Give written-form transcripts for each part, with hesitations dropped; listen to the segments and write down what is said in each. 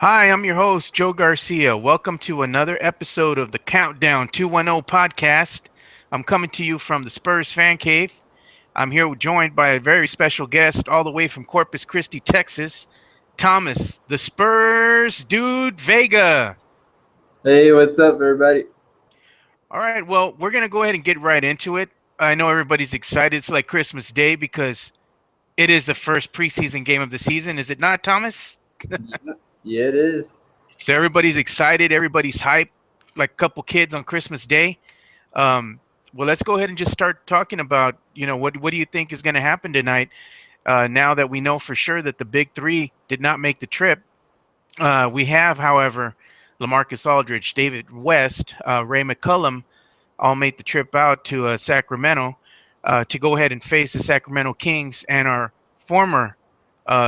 Hi, I'm your host, Joe Garcia. Welcome to another episode of the Countdown 210 podcast. I'm coming to you from the Spurs Fan Cave. I'm here joined by a very special guest all the way from Corpus Christi, Texas, Thomas, the Spurs dude, Vega. Hey, what's up, everybody? All right, well, we're going to go ahead and get right into it. I know everybody's excited. It's like Christmas Day because it is the first preseason game of the season, is it not, Thomas? Yeah, yeah, it is. So everybody's excited, everybody's hyped, like a couple kids on Christmas Day. Um, well, let's go ahead and just start talking about, what do you think is going to happen tonight? Now that we know for sure that the big three did not make the trip, we have, however, LaMarcus Aldridge, David West, Ray McCullum all made the trip out to Sacramento to go ahead and face the Sacramento Kings and our former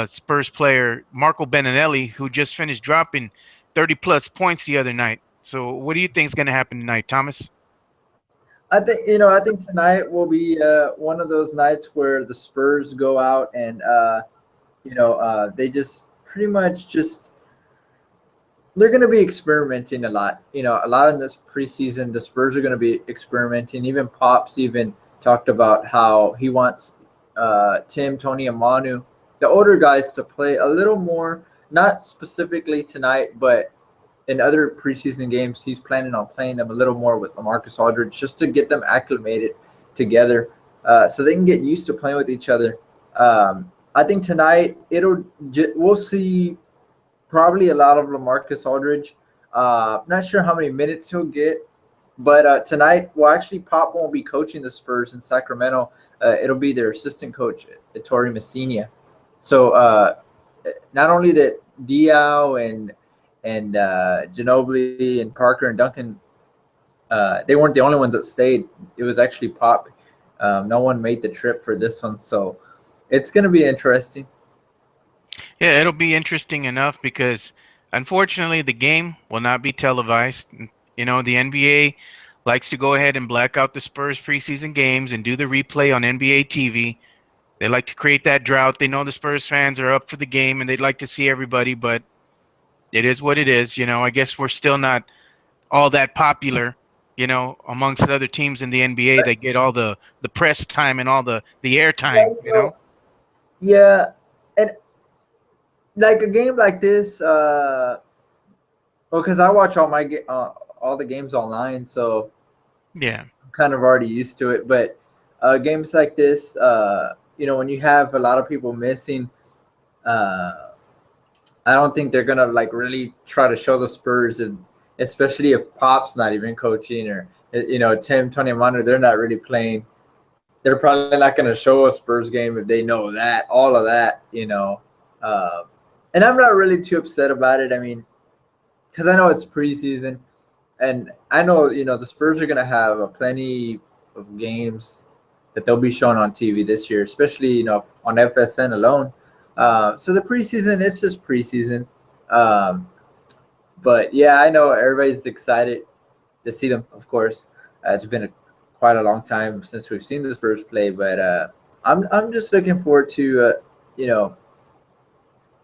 Spurs player Marco Beninelli, who just finished dropping 30 plus points the other night. So, what do you think is going to happen tonight, Thomas? I think tonight will be one of those nights where the Spurs go out and they just pretty much just they're going to be experimenting a lot. A lot in this preseason, the Spurs are going to be experimenting. Even Pops even talked about how he wants Tony, and Manu, the older guys, to play a little more. Not specifically tonight, but in other preseason games, he's planning on playing them a little more with LaMarcus Aldridge just to get them acclimated together, so they can get used to playing with each other. I think tonight we'll see probably a lot of LaMarcus Aldridge. Not sure how many minutes he'll get, but tonight, well, actually, Pop won't be coaching the Spurs in Sacramento. It'll be their assistant coach, Ettore Messina. So not only that Diao and Ginobili and Parker and Duncan, they weren't the only ones that stayed. It was actually Pop. No one made the trip for this one, so it's going to be interesting. Yeah, it'll be interesting enough because unfortunately the game will not be televised. The NBA likes to go ahead and black out the Spurs preseason games and do the replay on NBA TV. They like to create that drought. They know the Spurs fans are up for the game and they'd like to see everybody, but it is what it is. I guess we're still not all that popular, amongst other teams in the NBA that get all the press time and all the air Yeah, time. yeah, and like a game like this, well, because I watch all the games online, so Yeah. I'm kind of already used to it. But games like this, when you have a lot of people missing, uh, I don't think they're gonna like really try to show the Spurs, and especially if Pop's not even coaching, or Tony and Manu, they're not really playing. They're probably not gonna show a Spurs game if they know that all of that. Uh, and I'm not really too upset about it. I mean, because I know it's preseason, and I know the Spurs are gonna have plenty of games that they'll be shown on TV this year, especially on FSN alone. So the preseason, it's just preseason. Um, but yeah, I know everybody's excited to see them. Of course, it's been quite a long time since we've seen the Spurs play, but I'm just looking forward to you know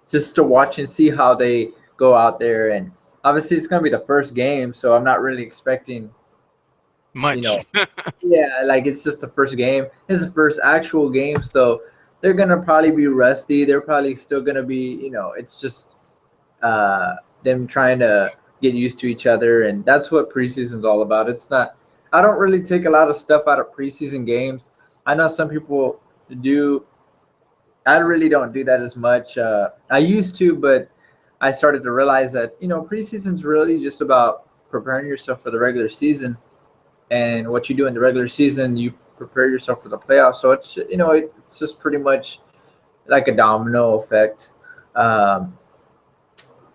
just to watch and see how they go out there. And obviously, it's going to be the first game, so I'm not really expecting you Much. know yeah, like it's just the first game. It's the first actual game, so they're gonna probably be rusty. They're probably still gonna be, it's just uh, them trying to get used to each other, and that's what preseason's all about. It's not. I don't really take a lot of stuff out of preseason games. I know some people do. I really don't do that as much. I used to, but I started to realize that preseason's really just about preparing yourself for the regular season, and what you do in the regular season, you prepare yourself for the playoffs. So it's just pretty much like a domino effect. Um,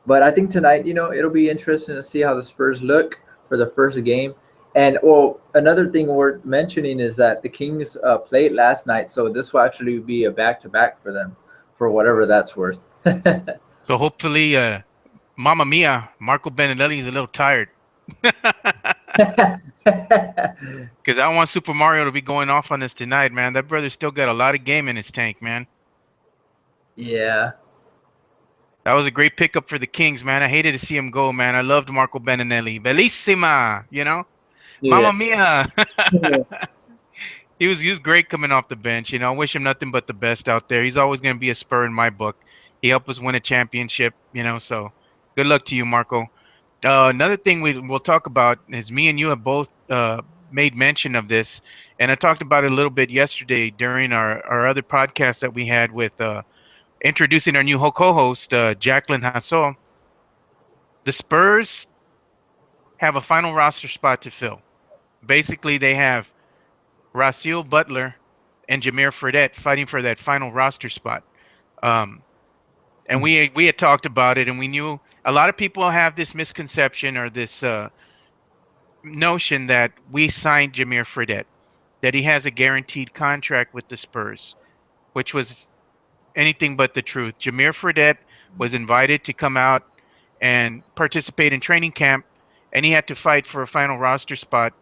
but I think tonight, it'll be interesting to see how the Spurs look for the first game. And well, another thing worth mentioning is that the Kings played last night, so this will actually be a back-to-back for them, for whatever that's worth. So hopefully, Mama Mia, Marco Beninelli is a little tired. Because I want Super Mario to be going off on this tonight, man. That brother still got a lot of game in his tank, man. Yeah, That was a great pickup for the Kings, man. I hated to see him go, man. I loved Marco Beninelli. Bellissima, Yeah. Mamma mia. He was great coming off the bench. I wish him nothing but the best out there. He's always going to be a Spur in my book. He helped us win a championship, so good luck to you, Marco. Another thing we'll talk about is me and you have both made mention of this, and I talked about it a little bit yesterday during our other podcast that we had with introducing our new co-host, Jacqueline Hasso. The Spurs have a final roster spot to fill. Basically, they have Rasul Butler and Jameer Fredette fighting for that final roster spot. Um, and we had talked about it, and we knew a lot of people have this misconception or this notion that we signed Jameer Fredette, that he has a guaranteed contract with the Spurs, which was anything but the truth. Jameer Fredette was invited to come out and participate in training camp, and he had to fight for a final roster spot,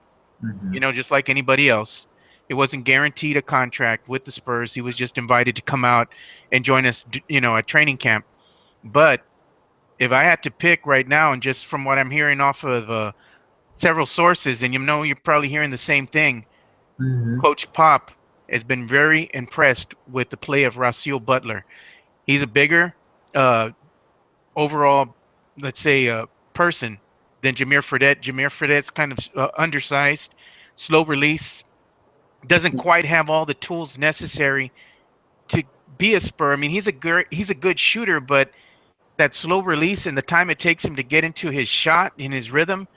Hmm. just like anybody else. It wasn't guaranteed a contract with the Spurs. He was just invited to come out and join us, at training camp. But if I had to pick right now, and just from what I'm hearing off of several sources, and you're probably hearing the same thing, Hmm. Coach Pop has been very impressed with the play of Rasul Butler. He's a bigger, uh, overall, let's say, person than Jameer Fredette. Jameer Fredette's kind of undersized, slow release, doesn't quite have all the tools necessary to be a Spur. I mean, he's a good shooter, but that slow release and the time it takes him to get into his shot, in his rhythm,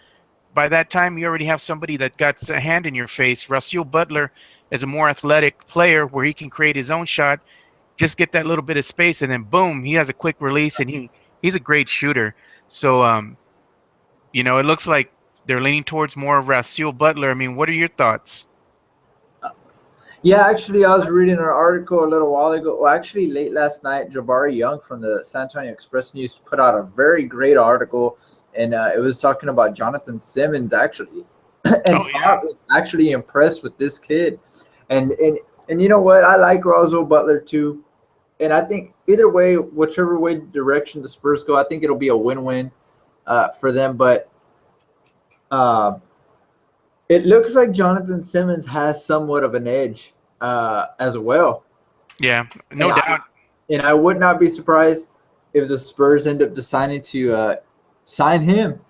by that time you already have somebody that got a hand in your face. Rasul Butler is a more athletic player where he can create his own shot, just get that little bit of space, and then boom, he has a quick release, and he's a great shooter. So it looks like they're leaning towards more of Rasul Butler. I mean, what are your thoughts? Yeah, actually, I was reading an article a little while ago. Well, actually, late last night, Jabari Young from the San Antonio Express News put out a very great article, and it was talking about Jonathan Simmons actually, and Oh yeah, Pop was actually impressed with this kid, and you know what? I like Roswell Butler too, and I think either way, whichever way direction the Spurs go, I think it'll be a win-win for them. But uh, it looks like Jonathan Simmons has somewhat of an edge as well. yeah, And no I, doubt. and I would not be surprised if the Spurs end up deciding to sign him.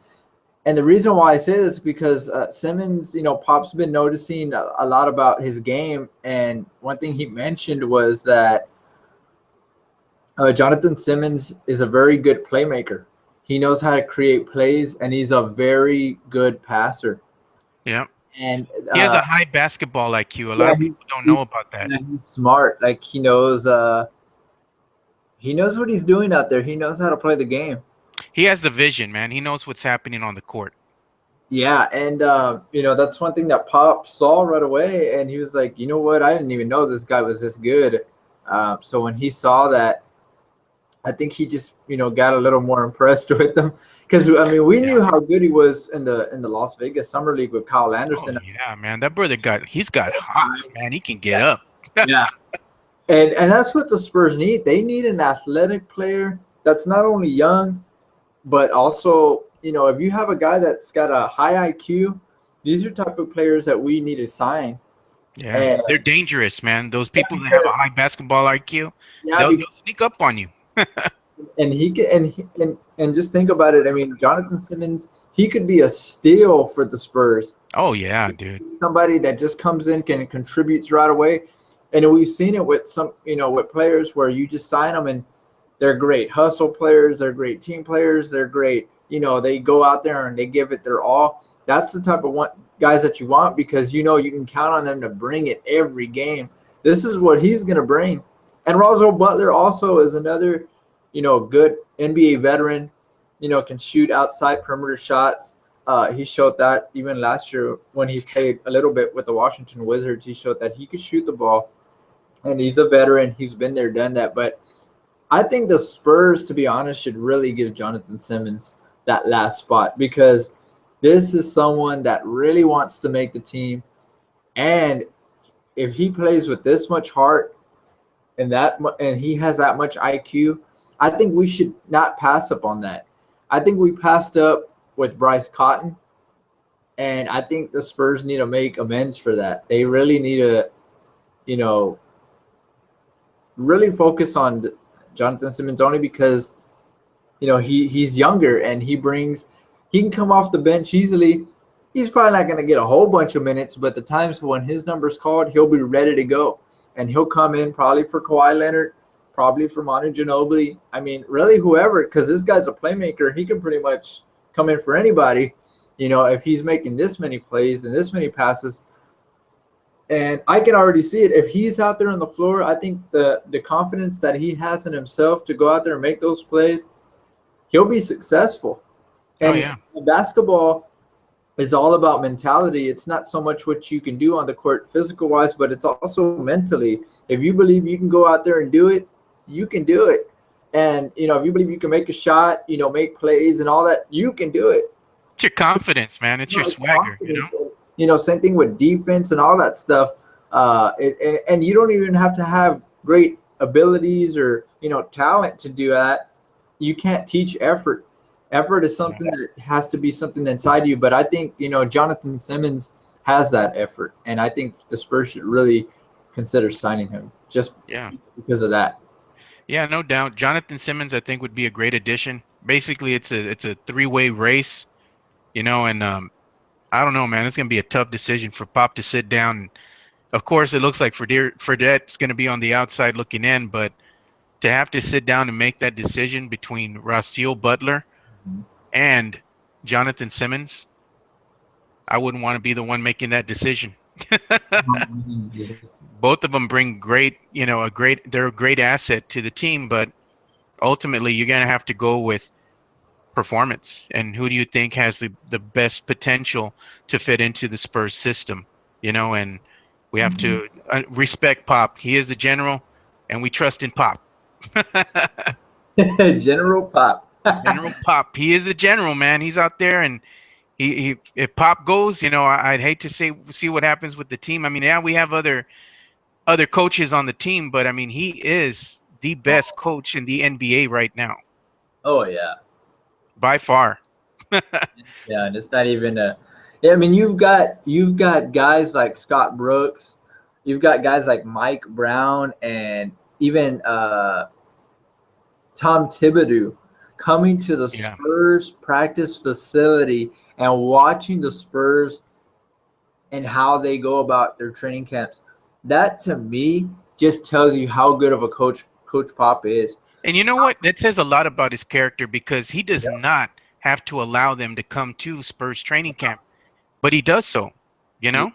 And the reason why I say this is because Simmons, Pop's been noticing a lot about his game. And one thing he mentioned was that Jonathan Simmons is a very good playmaker. He knows how to create plays, and he's a very good passer. Yeah, And he has a high basketball IQ. A lot yeah, of people don't know about that. he's smart. Like he knows what he's doing out there. He knows how to play the game. He has the vision, man. He knows what's happening on the court. Yeah, and that's one thing that Pop saw right away, and he was like, you know what? I didn't even know this guy was this good. So when he saw that, I think he just got a little more impressed with him because I mean we Yeah. knew how good he was in the Las Vegas Summer League with Kyle Oh Anderson. yeah, man. That brother he's got hops, man. He can get up. Yeah, and that's what the Spurs need. They need an athletic player that's not only young, but also if you have a guy that's got a high IQ, these are type of players that we need to sign. Yeah, And they're dangerous, man. Those yeah, people that have a because high basketball IQ, yeah, they'll sneak up on you. and he can and just think about it. I mean, Jonathan Simmons, he could be a steal for the Spurs. Oh yeah, dude. Somebody that just comes in can contributes right away. And we've seen it with some, with players where you just sign them and they're great hustle players, they're great team players, they're great. They go out there and they give it their all. That's the type of guys that you want because you can count on them to bring it every game. This is what he's going to bring. And Roswell Butler also is another, good NBA veteran, can shoot outside perimeter shots. He showed that even last year when he played a little bit with the Washington Wizards. He showed that he could shoot the ball, and he's a veteran. He's been there, done that. But I think the Spurs, to be honest, should really give Jonathan Simmons that last spot because this is someone that really wants to make the team. And if he plays with this much heart and he has that much IQ, I think we should not pass up on that. I think we passed up with Bryce Cotton, and I think the Spurs need to make amends for that. They really need to, you know, really focus on Jonathan Simmons only because, he's younger and he can come off the bench easily. He's probably not going to get a whole bunch of minutes, but the times when his number's called, he'll be ready to go. And he'll come in probably for Kawhi Leonard, probably for Manu Ginobili. I mean, really whoever, because this guy's a playmaker. He can pretty much come in for anybody, if he's making this many plays and this many passes. And I can already see it. If he's out there on the floor, I think the confidence that he has in himself to go out there and make those plays, he'll be successful. Oh And yeah. basketball is all about mentality. It's not so much what you can do on the court physical-wise, but it's also mentally. If you believe you can go out there and do it, you can do it. And, if you believe you can make a shot, make plays and all that, you can do it. It's your confidence, man. It's your It's swagger, confidence. And, same thing with defense and all that stuff. And you don't even have to have great abilities or, talent to do that. You can't teach effort. Effort is something that has to be something inside you. But I think, Jonathan Simmons has that effort. And I think the Spurs should really consider signing him just because of that. Yeah, no doubt. Jonathan Simmons, I think, would be a great addition. Basically, it's a three-way race, and I don't know, man. It's gonna be a tough decision for Pop to sit down. Of course, it looks like Fredette's gonna be on the outside looking in, but to have to sit down and make that decision between Raseel Butler and Jonathan Simmons, I wouldn't want to be the one making that decision. Both of them bring great, they're a great asset to the team, but ultimately you're going to have to go with performance. And who do you think has the best potential to fit into the Spurs system? And we have to respect Pop. He is the general, and we trust in Pop. General Pop. General Pop. He is the general, man. He's out there, and he if Pop goes, I'd hate to see what happens with the team. I mean, yeah, we have other coaches on the team, but I mean, he is the best coach in the NBA right now. Oh yeah, by far. Yeah, and it's not even a. Yeah, I mean, you've got guys like Scott Brooks, you've got guys like Mike Brown, and even Tom Thibodeau coming to the Spurs practice facility and watching the Spurs and how they go about their training camps. That to me just tells you how good of a coach Pop is. And you know what? That says a lot about his character because he does not have to allow them to come to Spurs training camp, but he does so, And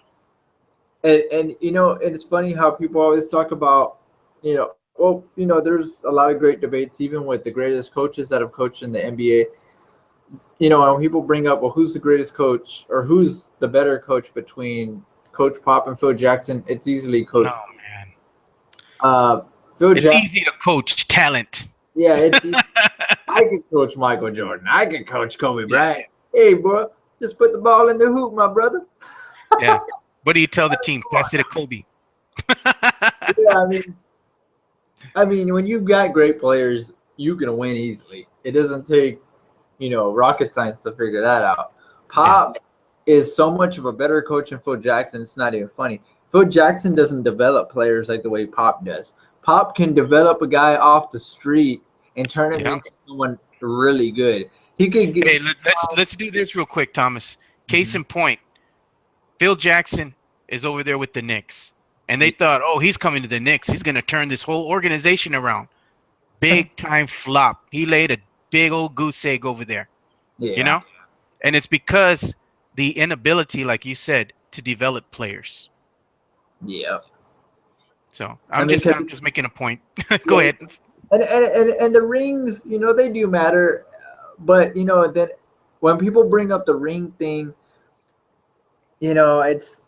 it's funny how people always talk about, there's a lot of great debates, even with the greatest coaches that have coached in the NBA. When people bring up, well, who's the greatest coach or who's the better coach between Coach Pop and Phil Jackson, it's easily Coach. Oh man, it's easy to coach talent. Yeah, it's easy. I can coach Michael Jordan. I can coach Kobe Bryant. Hey, bro, just put the ball in the hoop, my brother. Yeah. What do you tell the team? Pass it to Kobe. Yeah, I mean, when you've got great players, you can win easily. It doesn't take, rocket science to figure that out. Pop is so much of a better coach than Phil Jackson. It's not even funny. Phil Jackson doesn't develop players like the way Pop does. Pop can develop a guy off the street and turn him into someone really good. He could get. Hey, let's do this real quick, Thomas. Case in point, Phil Jackson is over there with the Knicks, and they thought, oh, he's coming to the Knicks. He's going to turn this whole organization around. Big time flop. He laid a big old goose egg over there. Yeah. And it's because the inability, like you said, to develop players. Yeah. So I'm just making a point. Go ahead. And the rings, they do matter, but then when people bring up the ring thing, it's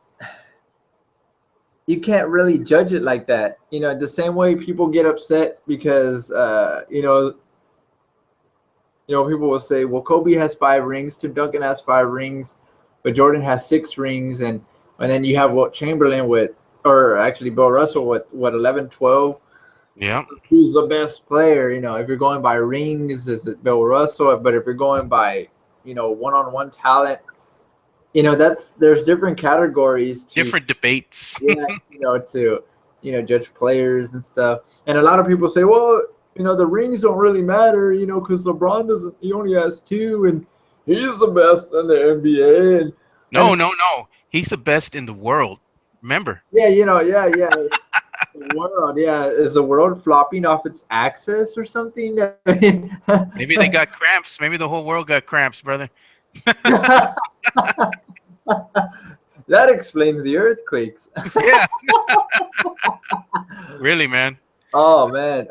you can't really judge it like that. The same way people get upset because people will say, well, Kobe has 5 rings, Tim Duncan has 5 rings, but Jordan has 6 rings, and then you have Chamberlain with, or actually Bill Russell with 11, 12. Yeah. Who's the best player? If you're going by rings, is it Bill Russell? But if you're going by, one-on-one talent, there's different categories to, Different debates. yeah, to, judge players and stuff. And a lot of people say, well, the rings don't really matter, because LeBron doesn't, he only has two, and he's the best in the NBA. And No, no, no. He's the best in the world. Remember, yeah, yeah. The world, yeah. Is the world flopping off its axis or something? maybe they got cramps. Maybe the whole world got cramps, brother. That explains the earthquakes. Yeah, really, man. Oh man.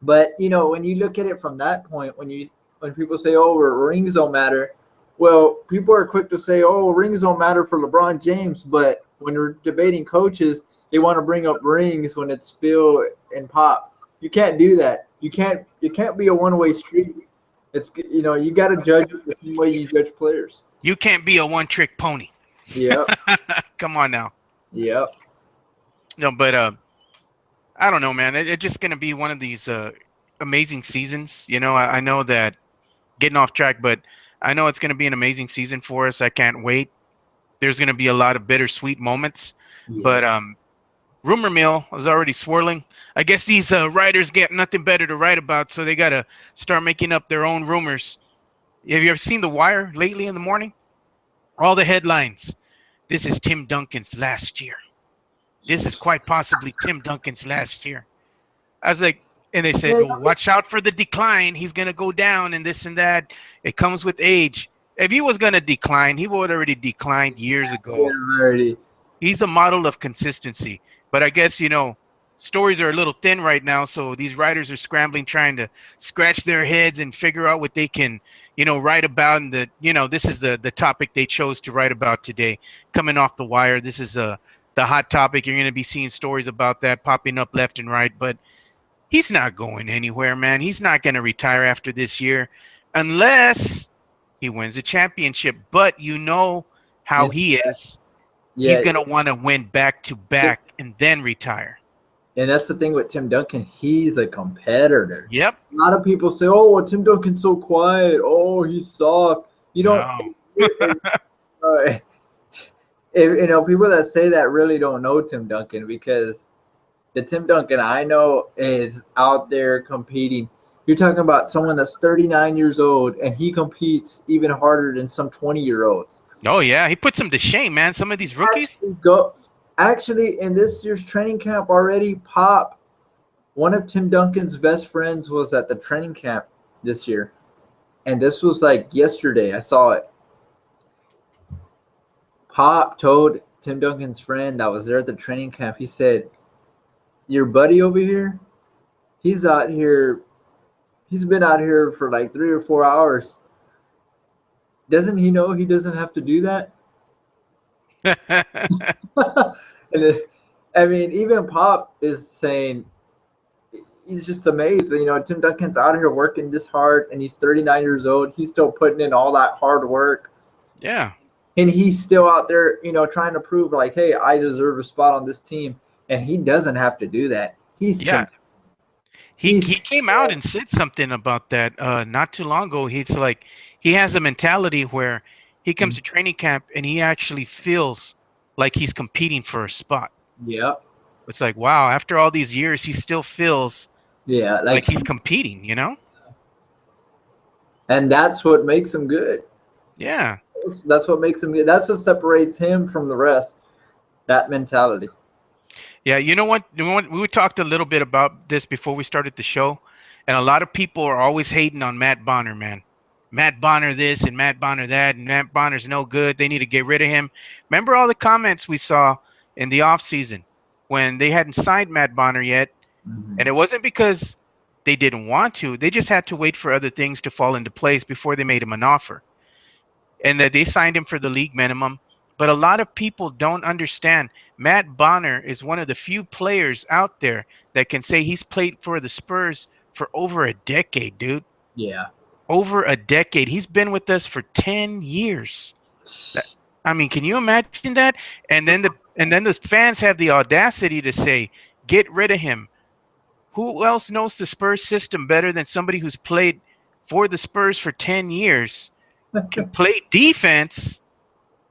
But when you look at it from that point, when people say, "Oh, rings don't matter," well, people are quick to say, "Oh, rings don't matter for LeBron James." But when we're debating coaches, they want to bring up rings when it's Phil and Pop. You can't do that. You can't. It can't be a one-way street. It's you got to judge it the same way you judge players. You can't be a one-trick pony. Yep. Come on now. Yep. No, but I don't know, man. It's just gonna be one of these amazing seasons. I know that getting off track, but I know it's gonna be an amazing season for us. I can't wait. There's gonna be a lot of bittersweet moments, Yeah. but rumor mill is already swirling. I guess these writers get nothing better to write about, so they gotta start making up their own rumors. Have you ever seen The Wire lately in the morning? All the headlines. This is Tim Duncan's last year. This is quite possibly Tim Duncan's last year. I was like, and they said, Yeah. well, watch out for the decline. He's going to go down and this and that. It comes with age. If he was going to decline, he would already declined years Yeah. ago. Already. He's a model of consistency. But I guess, stories are a little thin right now. So these writers are scrambling, trying to scratch their heads and figure out what they can, write about. And this is the topic they chose to write about today. Coming off the wire, this is the hot topic. You're going to be seeing stories about that popping up left and right. But he's not going anywhere, man. He's not going to retire after this year unless he wins a championship. But you know how And he is. He's yeah. going to want to win back to back and then retire. And that's the thing with Tim Duncan. He's a competitor. Yep. A lot of people say, "Oh, well, Tim Duncan's so quiet. Oh, he's soft." You don't. No. If, people that say that really don't know Tim Duncan, because the Tim Duncan I know is out there competing. You're talking about someone that's 39 years old, and he competes even harder than some 20-year-olds. Oh, yeah. He puts him to shame, man. Some of these rookies. Actually, in this year's training camp already, Pop, one of Tim Duncan's best friends, was at the training camp this year. And this was like yesterday. I saw it. Pop told Tim Duncan's friend that was there at the training camp, he said, "Your buddy over here, he's out here. He's been out here for like 3 or 4 hours. Doesn't he know he doesn't have to do that?" I mean, even Pop is saying he's just amazed. Tim Duncan's out here working this hard, and he's 39 years old. He's still putting in all that hard work. Yeah. And he's still out there, trying to prove like, hey, I deserve a spot on this team. And he doesn't have to do that. Yeah. He came out and said something about that not too long ago. He's like, he has a mentality where he comes to training camp and he actually feels like he's competing for a spot. Yeah. It's like, wow, after all these years, he still feels like he's competing, And that's what makes him good. Yeah. That's what makes him good. That's what separates him from the rest, that mentality. Yeah, you know what? We talked a little bit about this before we started the show, and a lot of people are always hating on Matt Bonner, man. Matt Bonner this and Matt Bonner that, and Matt Bonner's no good. They need to get rid of him. Remember all the comments we saw in the offseason when they hadn't signed Matt Bonner yet, and it wasn't because they didn't want to. They just had to wait for other things to fall into place before they made him an offer. And that they signed him for the league minimum. But a lot of people don't understand. Matt Bonner is one of the few players out there that can say he's played for the Spurs for over a decade, dude. Yeah. Over a decade. He's been with us for 10 years. I mean, can you imagine that? And then the fans have the audacity to say, get rid of him. who else knows the Spurs system better than somebody who's played for the Spurs for 10 years, can play defense,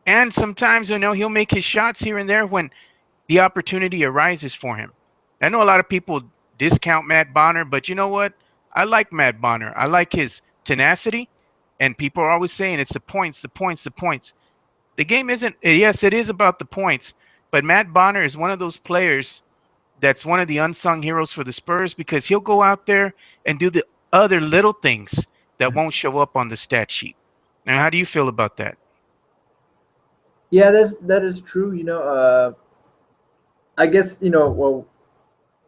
and sometimes, he'll make his shots here and there when the opportunity arises for him. I know a lot of people discount Matt Bonner, but you know what? I like Matt Bonner. I like his tenacity, and people are always saying it's the points, the points, the points. The game isn't, yes, it is about the points, but Matt Bonner is one of those players that's one of the unsung heroes for the Spurs because he'll go out there and do the other little things that won't show up on the stat sheet. Now, how do you feel about that? Yeah, that is true. I guess well,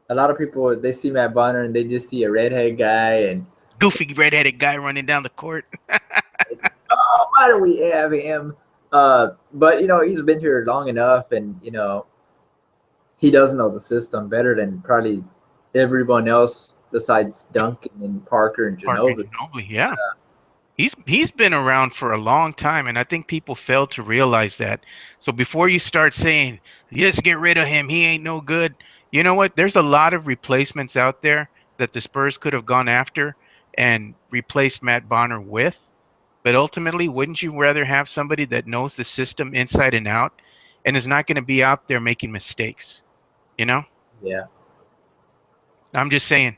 a lot of people they see Matt Bonner and they just see a redhead guy and Goofy redheaded guy running down the court. it's like, oh, why do we have him? But he's been here long enough, and he does know the system better than probably everyone else besides Duncan and Parker and Parker Ginobili. Ginobili, yeah. He's been around for a long time, and I think people fail to realize that. So before you start saying, "Let's get rid of him. He ain't no good," you know what? There's a lot of replacements out there that the Spurs could have gone after and replaced Matt Bonner with. But ultimately, wouldn't you rather have somebody that knows the system inside and out and is not going to be out there making mistakes? You know? Yeah. I'm just saying.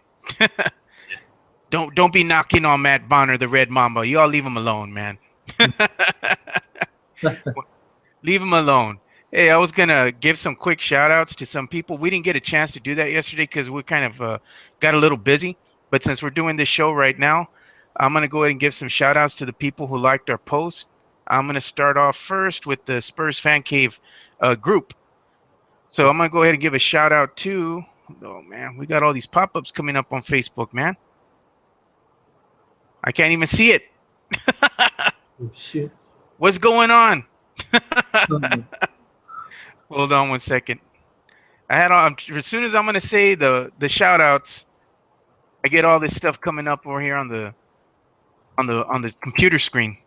Don't be knocking on Matt Bonner, the Red Mamba. You all leave him alone, man. Leave him alone. Hey, I was gonna give some quick shout outs to some people. We didn't get a chance to do that yesterday because we kind of got a little busy. But since we're doing this show right now, I'm gonna go ahead and give some shout outs to the people who liked our post. I'm gonna start off first with the Spurs Fan Cave group. So I'm gonna go ahead and give a shout out to. Oh man, we got all these pop ups coming up on Facebook, man. I can't even see it. Oh, shit. What's going on? Hold on one second. I had all, as soon as I'm gonna say the shout outs, I get all this stuff coming up over here on the computer screen.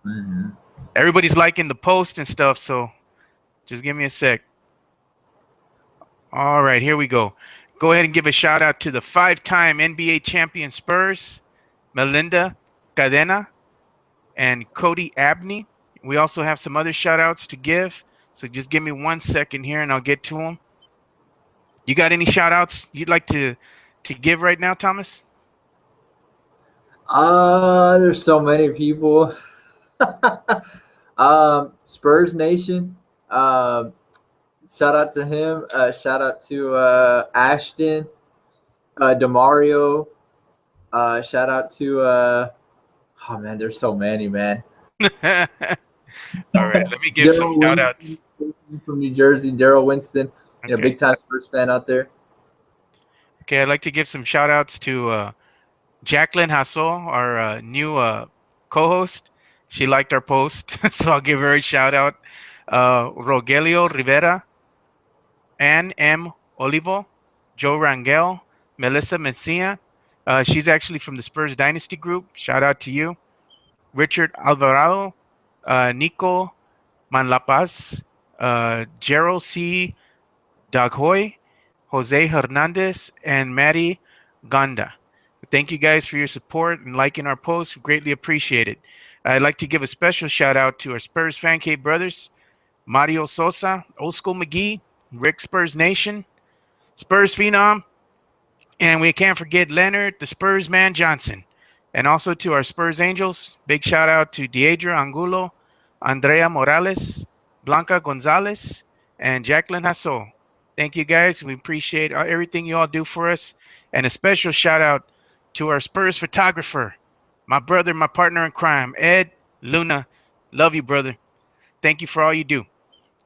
Mm-hmm. Everybody's liking the post and stuff, so just give me a sec. All right, here we go. Go ahead and give a shout out to the 5-time NBA champion Spurs, Melinda Cadena, and Cody Abney. We also have some other shout outs to give. So just give me 1 second here and I'll get to them. You got any shout outs you'd like to give right now, Thomas? There's so many people. Spurs Nation. Shout out to him. Shout out to Ashton, Demario. Shout out to oh man, there's so many, man. All right, let me give some Daryl shout outs. Winston from New Jersey, Daryl Winston, Okay. big time Spurs fan out there. Okay, I'd like to give some shout outs to Jacqueline Hassel, our new co-host. She liked our post, so I'll give her a shout out. Rogelio Rivera, Ann M. Olivo, Joe Rangel, Melissa Mencia. She's actually from the Spurs Dynasty Group. Shout out to you. Richard Alvarado, Nico Manlapaz, Gerald C. Daghoy, Jose Hernandez, and Maddie Ganda. Thank you guys for your support and liking our posts. We greatly appreciate it. I'd like to give a special shout out to our Spurs Fan Cave brothers, Mario Sosa, Old School McGee, Rick Spurs Nation, Spurs Phenom, and we can't forget Leonard, the Spurs Man Johnson. And also to our Spurs Angels, big shout out to Deidre Angulo, Andrea Morales, Blanca Gonzalez, and Jacqueline Hasso. Thank you guys. We appreciate everything you all do for us. And a special shout out to our Spurs photographer, my brother, my partner in crime, Ed Luna. Love you, brother. Thank you for all you do.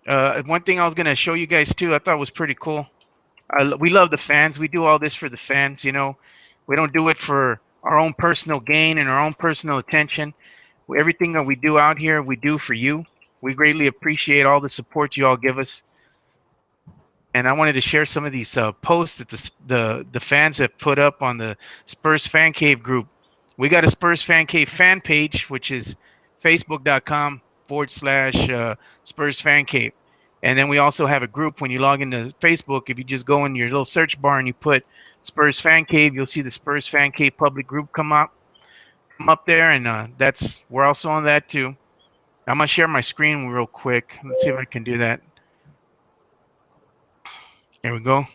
One thing I was going to show you guys too, I thought was pretty cool. We love the fans. We do all this for the fans, We don't do it for our own personal gain and our own personal attention. Everything that we do out here, we do for you. We greatly appreciate all the support you all give us. And I wanted to share some of these posts that the fans have put up on the Spurs Fan Cave group. We got a Spurs Fan Cave fan page, which is facebook.com/Spurs Fan Cave. And then we also have a group. When you log into Facebook, if you just go in your little search bar and you put Spurs Fan Cave, you'll see the Spurs Fan Cave public group come up there, and that's we're also on that too. I'm gonna share my screen real quick. Let's see if I can do that. There we go.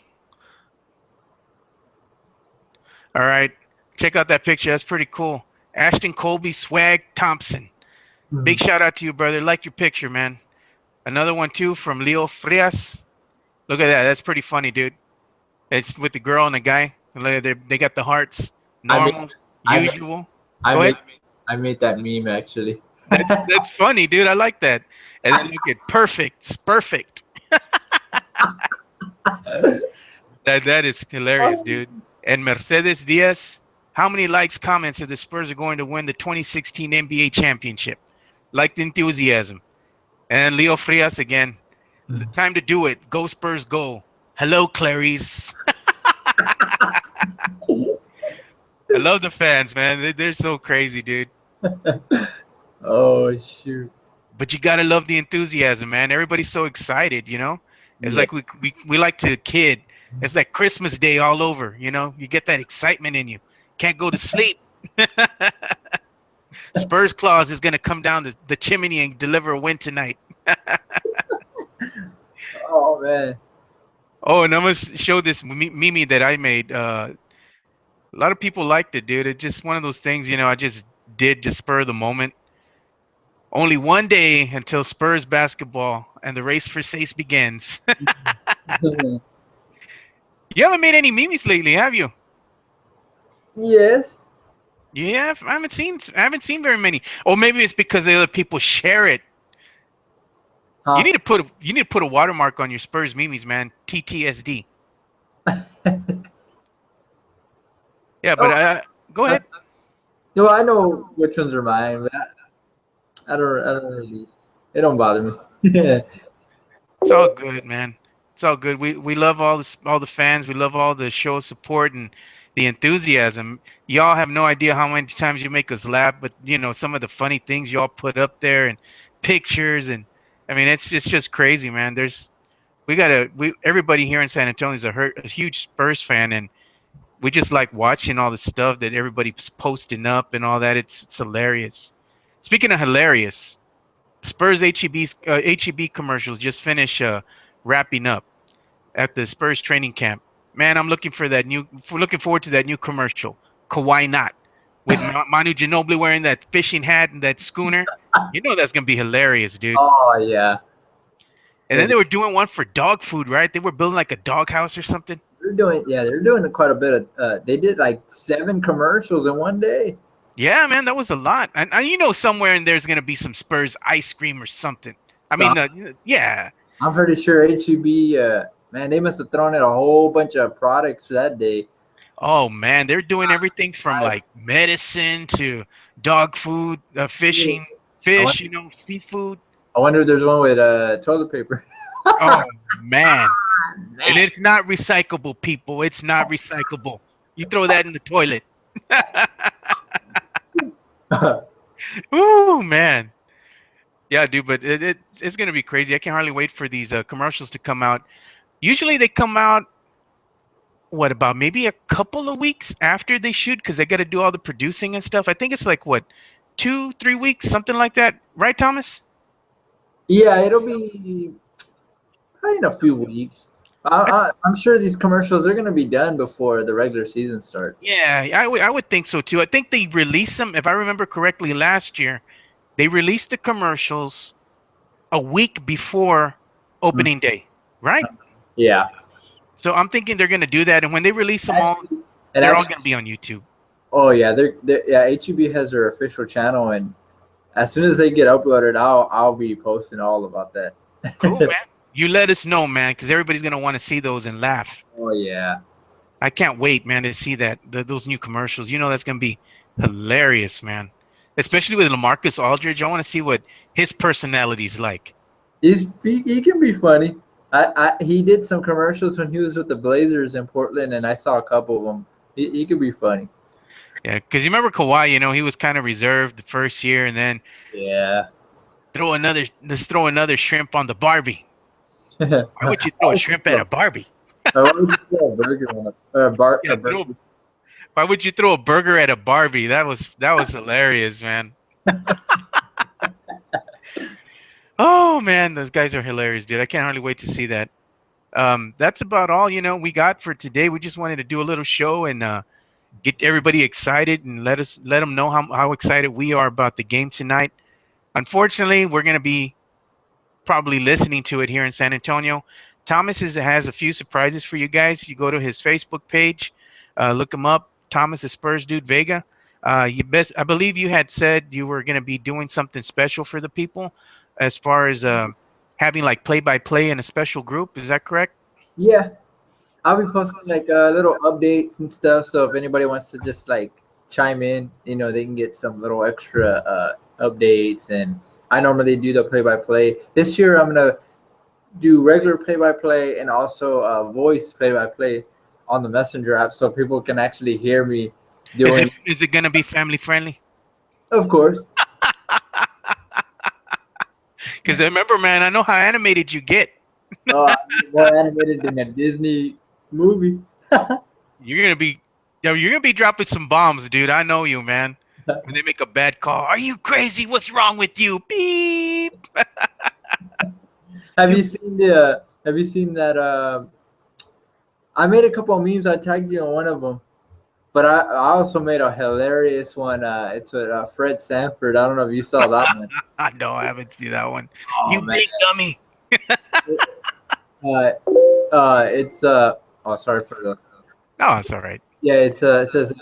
All right, check out that picture. That's pretty cool. Ashton Colby Swag Thompson. Big shout out to you, brother. Like your picture, man. Another one too from Leo Frias. Look at that. That's pretty funny, dude. It's with the girl and the guy. They got the hearts. I made Normal, I made usual. I Go ahead. made I made that meme actually. That's funny, dude. I like that. And then look at perfect. It's perfect. That is hilarious, dude. And Mercedes Diaz. How many likes, comments if the Spurs are going to win the 2016 NBA championship? Like the enthusiasm. And Leo Frias again. The time to do it. Go Spurs, go. Hello, Clarice. I love the fans, man. They're so crazy, dude. Oh shoot. But you gotta love the enthusiasm, man. Everybody's so excited, you know. It's Yeah. like we like to kid. It's like Christmas Day all over, you know. You get that excitement in you. Can't go to sleep. Spurs Claus is gonna come down the chimney and deliver a win tonight. Oh man. Oh, and I'm gonna show this meme that I made. A lot of people liked it, dude. It's just one of those things, you know. I just did to spur the moment. Only one day until Spurs basketball and the race for safe begins. You haven't made any memes lately, have you? Yes. Yeah, I haven't seen very many. Or maybe it's because the other people share it. Huh. You need to put a watermark on your Spurs memes, man. TTSD. Yeah, but Oh, go uh, ahead. no, I know which ones are mine, but I don't really. It don't bother me. Yeah. It's all good, man. It's all good. We love all the fans. We love all the show of support and the enthusiasm. Y'all have no idea how many times you make us laugh, but you know some of the funny things y'all put up there and pictures and I mean it's just crazy, man. We everybody here in San Antonio is a huge Spurs fan, and we just like watching all the stuff that everybody's posting up and all that. It's hilarious. Speaking of hilarious, Spurs HEB commercials just finished wrapping up at the Spurs training camp. Man, looking forward to that new commercial. Kawhi not with Manu Ginobili wearing that fishing hat and that schooner. You know that's gonna be hilarious, dude. Oh yeah. And then they were doing one for dog food, right? They were building like a dog house or something. They're doing quite a bit of. They did like 7 commercials in one day. Yeah, man, that was a lot. And you know, somewhere in there's gonna be some Spurs ice cream or something. I So mean, yeah. I'm pretty sure HEB. Man, they must have thrown in a whole bunch of products that day. Oh man, they're doing everything from I, like medicine to dog food, fishing, I fish, wonder, you know, seafood. I wonder if there's one with toilet paper. Oh man. And Man. it's not recyclable, people. It's not recyclable. You throw that in the toilet. Ooh, man. Yeah, dude, but it's gonna be crazy. I can hardly wait for these commercials to come out. Usually they come out what about maybe a couple of weeks after they shoot because they got to do all the producing and stuff. I think it's like what 2, 3 weeks, something like that, right, Thomas? Yeah, it'll be probably in a few weeks. I'm sure these commercials are going to be done before the regular season starts. Yeah, I would think so too. I think they released them, if I remember correctly, last year. They released the commercials a week before Mm. opening day, right? Yeah. So I'm thinking they're gonna do that, and when they release them all, Actually, and they're all actually, gonna be on YouTube. oh yeah, yeah. HEB has their official channel, and as soon as they get uploaded, I'll be posting all about that. Cool, man. You let us know, man, because everybody's gonna want to see those and laugh. Oh yeah. I can't wait, man, to see those new commercials. You know that's gonna be hilarious, man. Especially with Lamarcus Aldridge, I want to see what his personality's like. He can be funny. He did some commercials when he was with the Blazers in Portland, and I saw a couple of them. He could be funny. Yeah, because you remember Kawhi, you know, he was kind of reserved the first year, and then Yeah. let's throw another shrimp on the Barbie. Why would you Why throw a would you shrimp at throw a Barbie? why would you throw a burger on Yeah, a burger? why would you throw a burger at a Barbie? That was hilarious, man. Oh man, those guys are hilarious, dude. I can't hardly wait to see that. That's about all we got for today. We just wanted to do a little show and get everybody excited and let them know how excited we are about the game tonight. Unfortunately, we're gonna be probably listening to it here in San Antonio. Thomas has a few surprises for you guys. You go to his Facebook page, look him up. Thomas is Spurs Dude Vega. I believe you had said you were going to be doing something special for the people, as far as having like play by play in a special group. Is that correct? Yeah, I'll be posting like little updates and stuff. So if anybody wants to just like chime in, they can get some little extra updates. And I normally do the play-by-play. This year, I'm gonna do regular play-by-play and also voice play-by-play on the Messenger app, so people can actually hear me Is doing. it is it going to be family friendly? Of course, Because remember, man, I know how animated you get. I'm more animated than a Disney movie. You're gonna be, you're gonna be dropping some bombs, dude. I know you, man. When they make a bad call, are you crazy? What's wrong with you? Beep. Have You you seen the? Have you seen that? I made a couple of memes. I tagged you on one of them. But I also made a hilarious one. It's with Fred Sanford. I don't know if you saw that one. no, I haven't seen that one. Oh You man. big dummy. Uh, it's oh, sorry for the. No, it's all right. Yeah, it says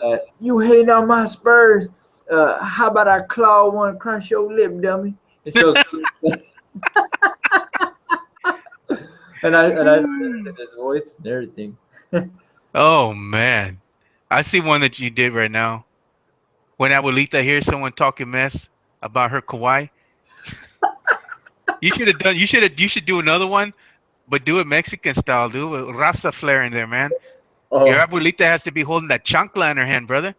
you hating on my Spurs. How about I claw one, crunch your lip, dummy? It shows. And I did his voice and everything. Oh man, I see one that you did right now. When Abuelita hears someone talking mess about her kawaii, you should have done. You should do another one, but do it Mexican style. Do it with Rasa flair in there, man. Your Oh, Abuelita has to be holding that chancla in her hand, brother.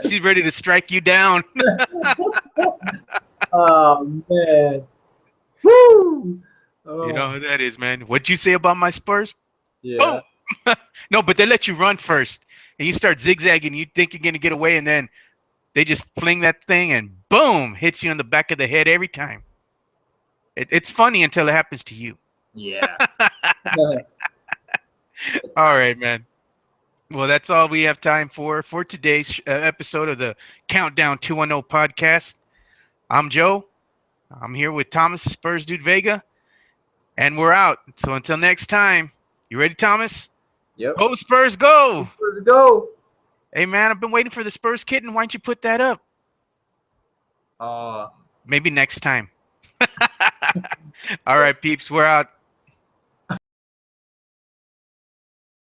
She's ready to strike you down. oh man. Woo! You Oh know who that is, man. What'd you say about my Spurs? Boom. yeah. No, but they let you run first, and you start zigzagging. You think you're gonna get away, and then they just fling that thing, and boom, hits you in the back of the head every time. It's funny until it happens to you. Yeah. All right, man. Well, that's all we have time for today's episode of the Countdown 210 podcast. I'm Joe. I'm here with Thomas, the Spurs Dude Vega, and we're out. So until next time, you ready, Thomas? Yep. Go Spurs, go! Let's go. Hey, man, I've been waiting for the Spurs kitten. Why don't you put that up? Uh Maybe next time. All right, peeps, we're out.